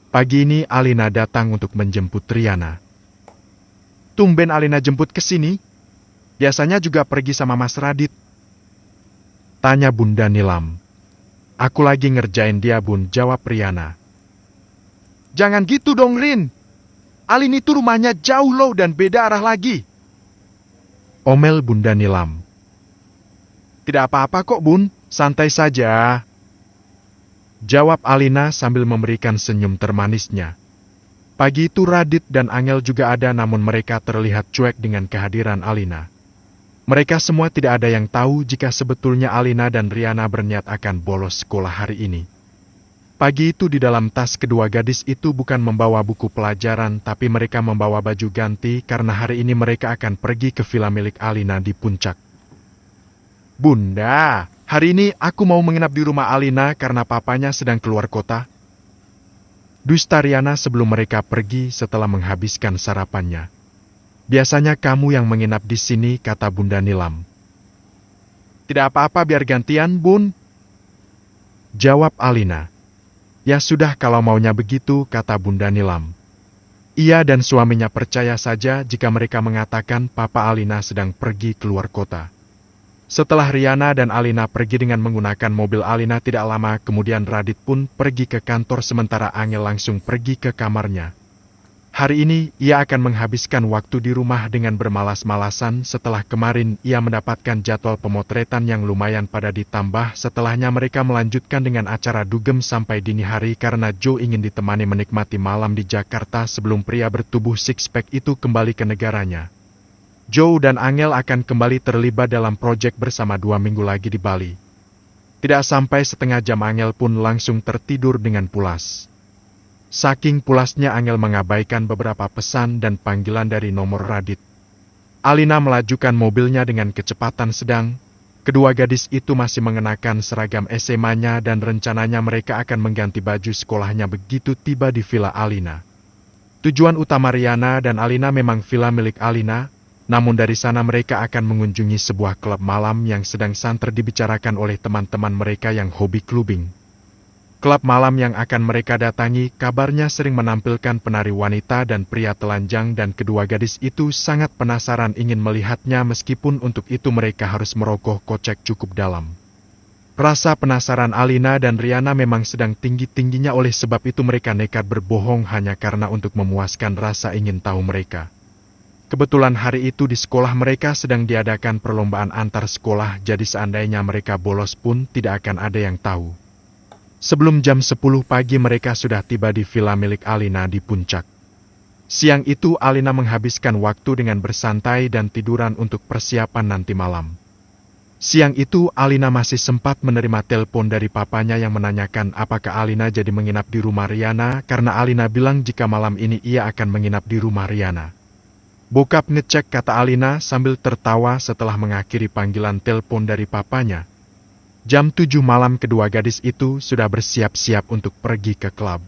Pagi ini Alina datang untuk menjemput Riana. Tumben Alina jemput ke sini? Biasanya juga pergi sama Mas Radit. Tanya Bunda Nilam. Aku lagi ngerjain dia, Bun, jawab Riana. Jangan gitu dong, Rin. Alin itu rumahnya jauh loh dan beda arah lagi. Omel Bunda Nilam. Tidak apa-apa kok, Bun, santai saja. Jawab Alina sambil memberikan senyum termanisnya. Pagi itu Radit dan Angel juga ada, namun mereka terlihat cuek dengan kehadiran Alina. Mereka semua tidak ada yang tahu jika sebetulnya Alina dan Riana berniat akan bolos sekolah hari ini. Pagi itu di dalam tas kedua gadis itu bukan membawa buku pelajaran, tapi mereka membawa baju ganti karena hari ini mereka akan pergi ke villa milik Alina di puncak. Bunda, hari ini aku mau menginap di rumah Alina karena papanya sedang keluar kota. Dusta Riana sebelum mereka pergi setelah menghabiskan sarapannya. Biasanya kamu yang menginap di sini, kata Bunda Nilam. Tidak apa-apa, biar gantian, Bun. Jawab Alina. Ya sudah kalau maunya begitu, kata Bunda Nilam. Ia dan suaminya percaya saja jika mereka mengatakan Papa Alina sedang pergi keluar kota. Setelah Riana dan Alina pergi dengan menggunakan mobil Alina, tidak lama kemudian Radit pun pergi ke kantor sementara Angel langsung pergi ke kamarnya. Hari ini ia akan menghabiskan waktu di rumah dengan bermalas-malasan setelah kemarin ia mendapatkan jadwal pemotretan yang lumayan pada ditambah setelahnya mereka melanjutkan dengan acara dugem sampai dini hari karena Joe ingin ditemani menikmati malam di Jakarta sebelum pria bertubuh six-pack itu kembali ke negaranya. Joe dan Angel akan kembali terlibat dalam proyek bersama 2 minggu lagi di Bali. Tidak sampai setengah jam Angel pun langsung tertidur dengan pulas. Saking pulasnya Angel mengabaikan beberapa pesan dan panggilan dari nomor Radit. Alina melajukan mobilnya dengan kecepatan sedang. Kedua gadis itu masih mengenakan seragam SMA-nya dan rencananya mereka akan mengganti baju sekolahnya begitu tiba di villa Alina. Tujuan utama Riana dan Alina memang villa milik Alina, namun dari sana mereka akan mengunjungi sebuah klub malam yang sedang santer dibicarakan oleh teman-teman mereka yang hobi clubbing. Klub malam yang akan mereka datangi kabarnya sering menampilkan penari wanita dan pria telanjang dan kedua gadis itu sangat penasaran ingin melihatnya meskipun untuk itu mereka harus merogoh kocek cukup dalam. Rasa penasaran Alina dan Riana memang sedang tinggi-tingginya oleh sebab itu mereka nekat berbohong hanya karena untuk memuaskan rasa ingin tahu mereka. Kebetulan hari itu di sekolah mereka sedang diadakan perlombaan antar sekolah jadi seandainya mereka bolos pun tidak akan ada yang tahu. Sebelum jam 10 pagi mereka sudah tiba di villa milik Alina di puncak. Siang itu Alina menghabiskan waktu dengan bersantai dan tiduran untuk persiapan nanti malam. Siang itu Alina masih sempat menerima telepon dari papanya yang menanyakan apakah Alina jadi menginap di rumah Riana karena Alina bilang jika malam ini ia akan menginap di rumah Riana. Bokap ngecek, kata Alina sambil tertawa setelah mengakhiri panggilan telepon dari papanya. Jam 7 malam kedua gadis itu sudah bersiap-siap untuk pergi ke klub.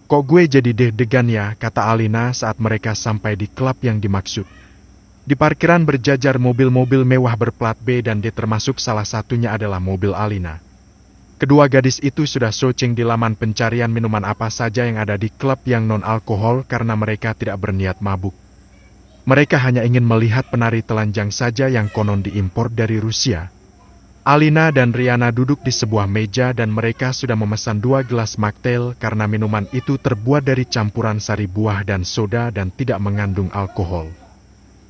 Kok gue jadi deg-degan ya, kata Alina saat mereka sampai di klub yang dimaksud. Di parkiran berjajar mobil-mobil mewah berplat B dan D termasuk salah satunya adalah mobil Alina. Kedua gadis itu sudah searching di laman pencarian minuman apa saja yang ada di klub yang non-alkohol karena mereka tidak berniat mabuk. Mereka hanya ingin melihat penari telanjang saja yang konon diimpor dari Rusia. Alina dan Riana duduk di sebuah meja dan mereka sudah memesan 2 gelas mocktail karena minuman itu terbuat dari campuran sari buah dan soda dan tidak mengandung alkohol.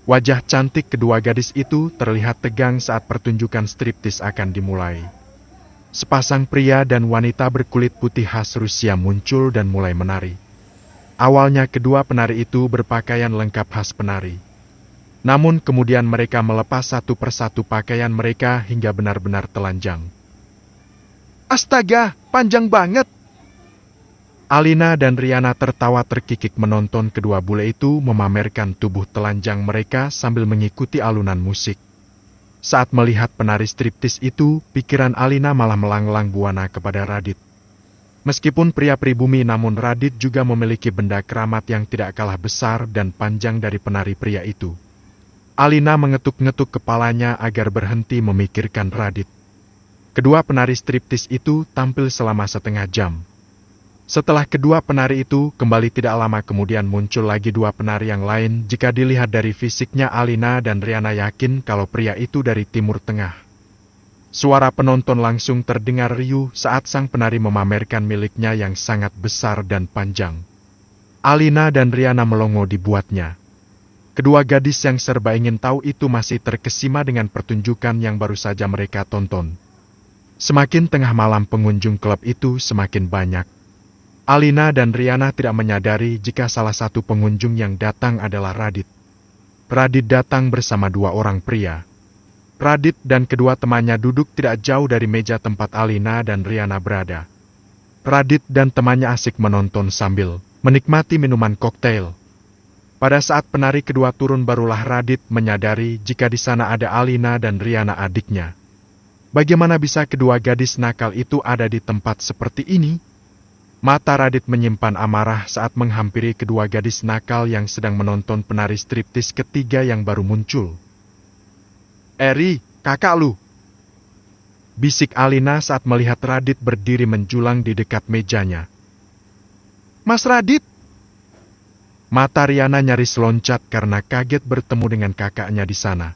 Wajah cantik kedua gadis itu terlihat tegang saat pertunjukan striptis akan dimulai. Sepasang pria dan wanita berkulit putih khas Rusia muncul dan mulai menari. Awalnya kedua penari itu berpakaian lengkap khas penari. Namun kemudian mereka melepas satu persatu pakaian mereka hingga benar-benar telanjang. Astaga, panjang banget! Alina dan Riana tertawa terkikik menonton kedua bule itu memamerkan tubuh telanjang mereka sambil mengikuti alunan musik. Saat melihat penari striptis itu, pikiran Alina malah melanglang buana kepada Radit. Meskipun pria pribumi namun Radit juga memiliki benda keramat yang tidak kalah besar dan panjang dari penari pria itu. Alina mengetuk-ngetuk kepalanya agar berhenti memikirkan Radit. Kedua penari striptis itu tampil selama setengah jam. Setelah kedua penari itu kembali, tidak lama kemudian muncul lagi dua penari yang lain. Jika dilihat dari fisiknya, Alina dan Riana yakin kalau pria itu dari Timur Tengah. Suara penonton langsung terdengar riuh saat sang penari memamerkan miliknya yang sangat besar dan panjang. Alina dan Riana melongo dibuatnya. Kedua gadis yang serba ingin tahu itu masih terkesima dengan pertunjukan yang baru saja mereka tonton. Semakin tengah malam, pengunjung klub itu semakin banyak. Alina dan Riana tidak menyadari jika salah satu pengunjung yang datang adalah Radit. Radit datang bersama dua orang pria. Radit dan kedua temannya duduk tidak jauh dari meja tempat Alina dan Riana berada. Radit dan temannya asik menonton sambil menikmati minuman koktail. Pada saat penari kedua turun, barulah Radit menyadari jika di sana ada Alina dan Riana adiknya. Bagaimana bisa kedua gadis nakal itu ada di tempat seperti ini? Mata Radit menyimpan amarah saat menghampiri kedua gadis nakal yang sedang menonton penari striptis ketiga yang baru muncul. "Eri, kakak lu!" bisik Alina saat melihat Radit berdiri menjulang di dekat mejanya. "Mas Radit!" Mata Riana nyaris loncat karena kaget bertemu dengan kakaknya di sana.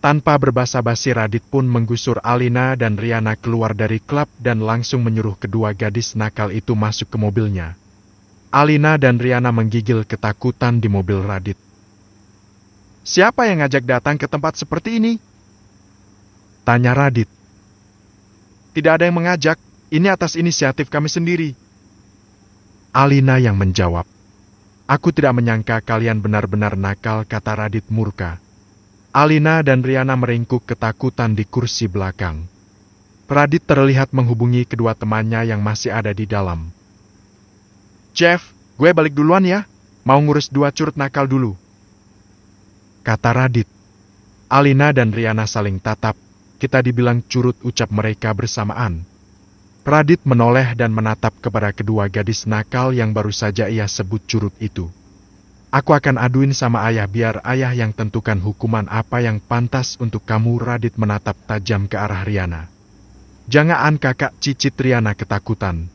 Tanpa berbasa-basi, Radit pun menggusur Alina dan Riana keluar dari klub dan langsung menyuruh kedua gadis nakal itu masuk ke mobilnya. Alina dan Riana menggigil ketakutan di mobil Radit. "Siapa yang ngajak datang ke tempat seperti ini?" tanya Radit. "Tidak ada yang mengajak, ini atas inisiatif kami sendiri." Alina yang menjawab. "Aku tidak menyangka kalian benar-benar nakal," kata Radit murka. Alina dan Riana meringkuk ketakutan di kursi belakang. Radit terlihat menghubungi kedua temannya yang masih ada di dalam. "Jeff, gue balik duluan ya, mau ngurus dua curut nakal dulu," kata Radit. Alina dan Riana saling tatap, kita dibilang curut, ucap mereka bersamaan. Radit menoleh dan menatap kepada kedua gadis nakal yang baru saja ia sebut curut itu. "Aku akan aduin sama ayah, biar ayah yang tentukan hukuman apa yang pantas untuk kamu." Radit menatap tajam ke arah Riana. "Jangan kakak," cicit Riana ketakutan.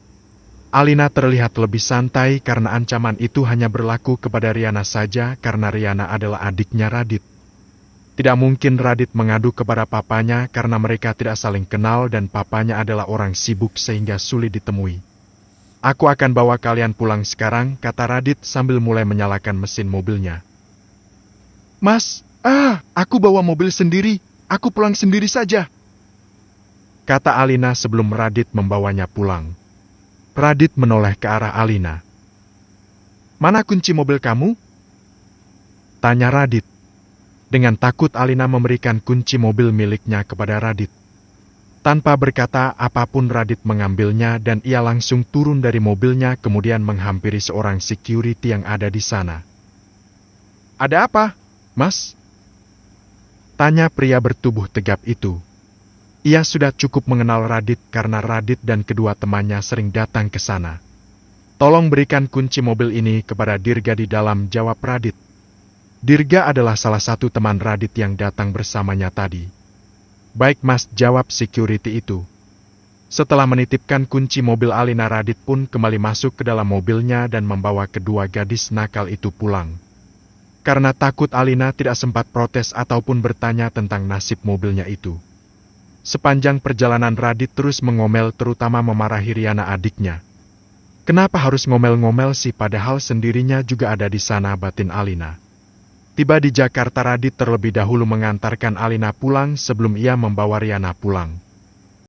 Alina terlihat lebih santai karena ancaman itu hanya berlaku kepada Riana saja karena Riana adalah adiknya Radit. Tidak mungkin Radit mengadu kepada papanya karena mereka tidak saling kenal dan papanya adalah orang sibuk sehingga sulit ditemui. "Aku akan bawa kalian pulang sekarang," kata Radit sambil mulai menyalakan mesin mobilnya. "Mas, aku bawa mobil sendiri, aku pulang sendiri saja," kata Alina sebelum Radit membawanya pulang. Radit menoleh ke arah Alina. "Mana kunci mobil kamu?" tanya Radit. Dengan takut Alina memberikan kunci mobil miliknya kepada Radit. Tanpa berkata apapun, Radit mengambilnya dan ia langsung turun dari mobilnya kemudian menghampiri seorang security yang ada di sana. "Ada apa, Mas?" tanya pria bertubuh tegap itu. Ia sudah cukup mengenal Radit karena Radit dan kedua temannya sering datang ke sana. "Tolong berikan kunci mobil ini kepada Dirga di dalam," jawab Radit. Dirga adalah salah satu teman Radit yang datang bersamanya tadi. "Baik Mas," jawab security itu. Setelah menitipkan kunci mobil Alina, Radit pun kembali masuk ke dalam mobilnya dan membawa kedua gadis nakal itu pulang. Karena takut, Alina tidak sempat protes ataupun bertanya tentang nasib mobilnya itu. Sepanjang perjalanan Radit terus mengomel, terutama memarahi Riana adiknya. "Kenapa harus ngomel-ngomel sih, padahal sendirinya juga ada di sana," batin Alina. Tiba di Jakarta, Radit terlebih dahulu mengantarkan Alina pulang sebelum ia membawa Riana pulang.